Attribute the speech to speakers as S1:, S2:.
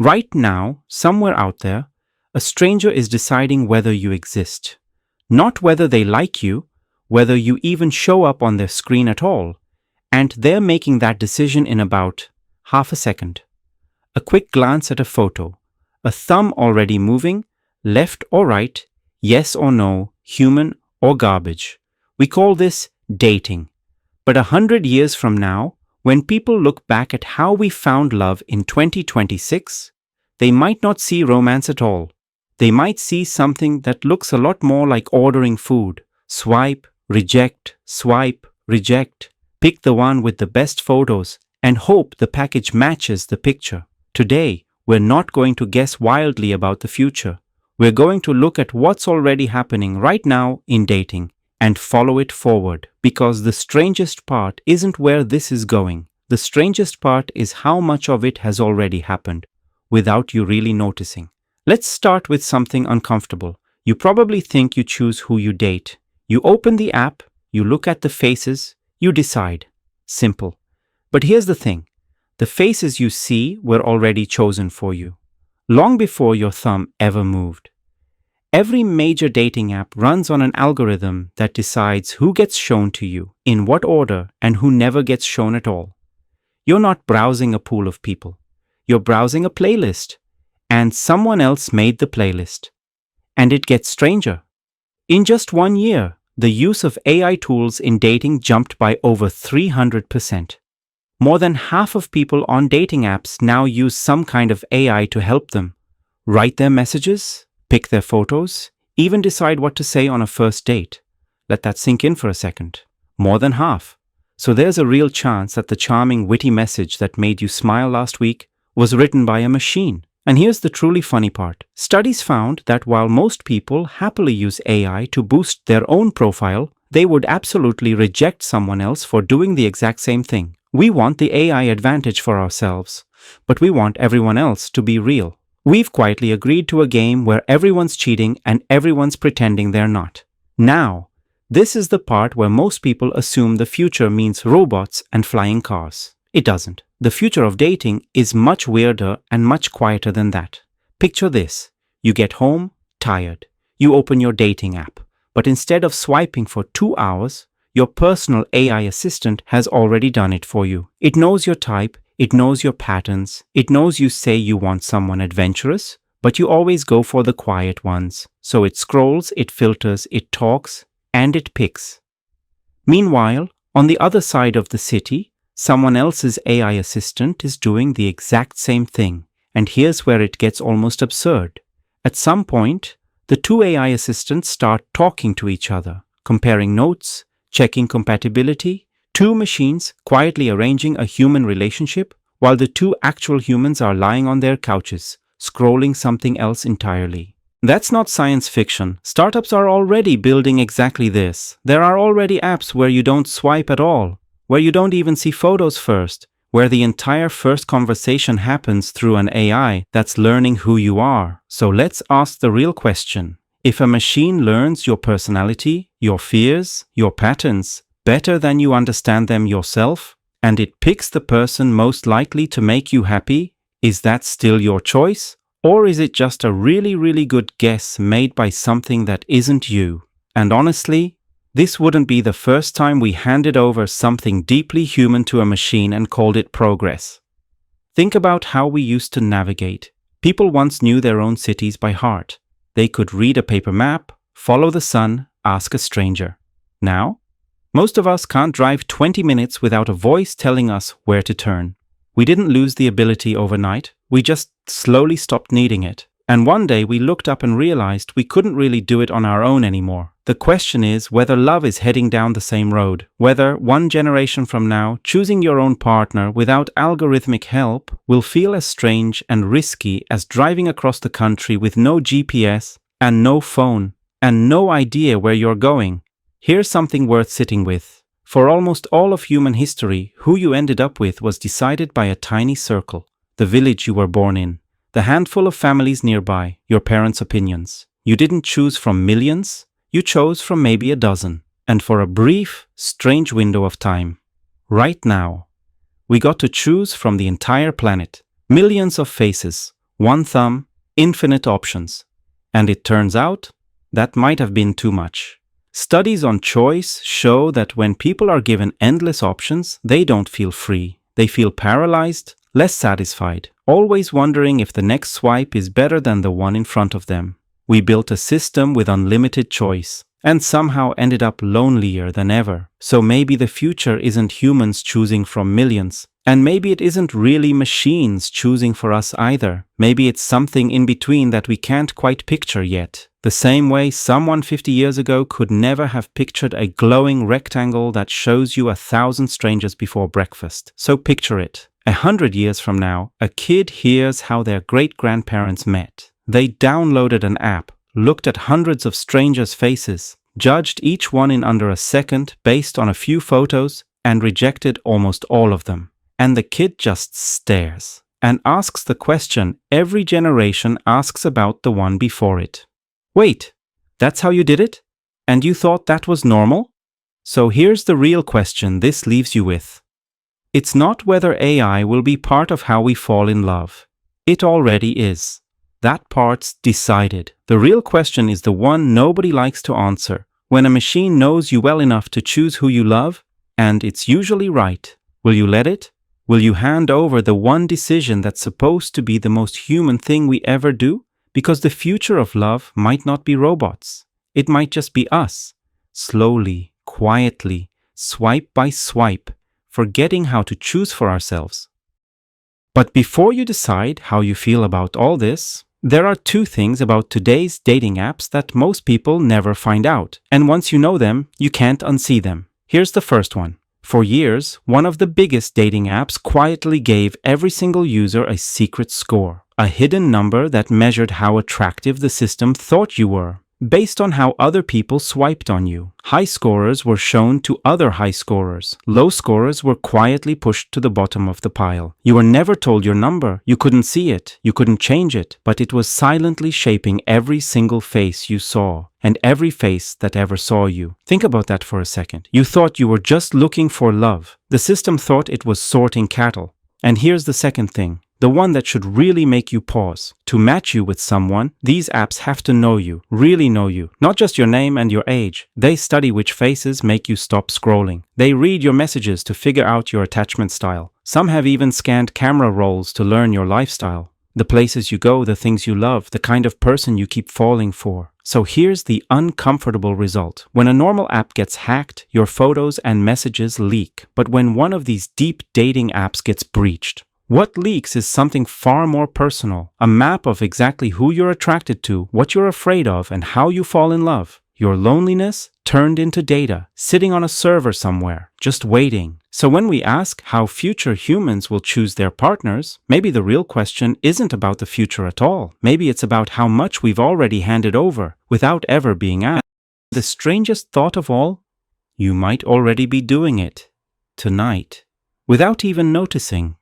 S1: Right now, somewhere out there, a stranger is deciding whether you exist. Not whether they like you, whether you even show up on their screen at all. And they're making that decision in about half a second. A quick glance at a photo, a thumb already moving, left or right, yes or no, human or garbage. We call this dating. But 100 years from now, when people look back at how we found love in 2026, they might not see romance at all. They might see something that looks a lot more like ordering food. Swipe, reject, pick the one with the best photos, and hope the package matches the picture. Today, we're not going to guess wildly about the future. We're going to look at what's already happening right now in dating and follow it forward, because the strangest part isn't where this is going. The strangest part is how much of it has already happened without you really noticing. Let's start with something uncomfortable. You probably think you choose who you date. You open the app, you look at the faces, you decide. Simple. But here's the thing. The faces you see were already chosen for you, long before your thumb ever moved. Every major dating app runs on an algorithm that decides who gets shown to you, in what order, and who never gets shown at all. You're not browsing a pool of people. You're browsing a playlist, and someone else made the playlist. And it gets stranger. In just 1 year, the use of AI tools in dating jumped by over 300%. More than half of people on dating apps now use some kind of AI to help them write their messages, pick their photos, even decide what to say on a first date. Let that sink in for a second. More than half. So there's a real chance that the charming, witty message that made you smile last week was written by a machine. And here's the truly funny part. Studies found that while most people happily use AI to boost their own profile, they would absolutely reject someone else for doing the exact same thing. We want the AI advantage for ourselves, but we want everyone else to be real. We've quietly agreed to a game where everyone's cheating and everyone's pretending they're not. Now, this is the part where most people assume the future means robots and flying cars. It doesn't. The future of dating is much weirder and much quieter than that. Picture this. You get home, tired. You open your dating app. But instead of swiping for 2 hours, your personal AI assistant has already done it for you. It knows your type. It knows your patterns. It knows you say you want someone adventurous, but you always go for the quiet ones. So it scrolls, it filters, it talks, and it picks. Meanwhile, on the other side of the city, someone else's AI assistant is doing the exact same thing. And here's where it gets almost absurd. At some point, the two AI assistants start talking to each other, comparing notes, checking compatibility. Two machines quietly arranging a human relationship while the two actual humans are lying on their couches, scrolling something else entirely. That's not science fiction. Startups are already building exactly this. There are already apps where you don't swipe at all, where you don't even see photos first, where the entire first conversation happens through an AI that's learning who you are. So let's ask the real question. If a machine learns your personality, your fears, your patterns, better than you understand them yourself, and it picks the person most likely to make you happy, is that still your choice? Or is it just a really, really good guess made by something that isn't you? And honestly, this wouldn't be the first time we handed over something deeply human to a machine and called it progress. Think about how we used to navigate. People once knew their own cities by heart. They could read a paper map, follow the sun, ask a stranger. Now, most of us can't drive 20 minutes without a voice telling us where to turn. We didn't lose the ability overnight, we just slowly stopped needing it. And one day we looked up and realized we couldn't really do it on our own anymore. The question is whether love is heading down the same road, whether 1 generation from now, choosing your own partner without algorithmic help will feel as strange and risky as driving across the country with no GPS and no phone and no idea where you're going. Here's something worth sitting with. For almost all of human history, who you ended up with was decided by a tiny circle, the village you were born in, the handful of families nearby, your parents' opinions. You didn't choose from millions, you chose from maybe a dozen. And for a brief, strange window of time, right now, we got to choose from the entire planet. Millions of faces, one thumb, infinite options. And it turns out, that might have been too much. Studies on choice show that when people are given endless options, they don't feel free. They feel paralyzed, less satisfied, always wondering if the next swipe is better than the one in front of them. We built a system with unlimited choice, and somehow ended up lonelier than ever. So maybe the future isn't humans choosing from millions, and maybe it isn't really machines choosing for us either. Maybe it's something in between that we can't quite picture yet. The same way someone 50 years ago could never have pictured a glowing rectangle that shows you 1,000 strangers before breakfast. So picture it. 100 years from now, a kid hears how their great-grandparents met. They downloaded an app, looked at hundreds of strangers' faces, judged each one in under a second based on a few photos, and rejected almost all of them. And the kid just stares and asks the question every generation asks about the one before it. Wait, that's how you did it? And you thought that was normal? So here's the real question this leaves you with. It's not whether AI will be part of how we fall in love. It already is. That part's decided. The real question is the one nobody likes to answer. When a machine knows you well enough to choose who you love, and it's usually right, will you let it? Will you hand over the one decision that's supposed to be the most human thing we ever do? Because the future of love might not be robots. It might just be us, slowly, quietly, swipe by swipe, forgetting how to choose for ourselves. But before you decide how you feel about all this, there are two things about today's dating apps that most people never find out, and once you know them, you can't unsee them. Here's the first one. For years, one of the biggest dating apps quietly gave every single user a secret score, a hidden number that measured how attractive the system thought you were, based on how other people swiped on you. High scorers were shown to other high scorers. Low scorers were quietly pushed to the bottom of the pile. You were never told your number. You couldn't see it. You couldn't change it. But it was silently shaping every single face you saw, and every face that ever saw you. Think about that for a second. You thought you were just looking for love. The system thought it was sorting cattle. And here's the second thing. The one that should really make you pause. To match you with someone, these apps have to know you, really know you, not just your name and your age. They study which faces make you stop scrolling. They read your messages to figure out your attachment style. Some have even scanned camera rolls to learn your lifestyle. The places you go, the things you love, the kind of person you keep falling for. So here's the uncomfortable result. When a normal app gets hacked, your photos and messages leak. But when one of these deep dating apps gets breached, what leaks is something far more personal, a map of exactly who you're attracted to, what you're afraid of, and how you fall in love. Your loneliness turned into data, sitting on a server somewhere, just waiting. So when we ask how future humans will choose their partners, maybe the real question isn't about the future at all. Maybe it's about how much we've already handed over without ever being asked. The strangest thought of all? You might already be doing it tonight, without even noticing.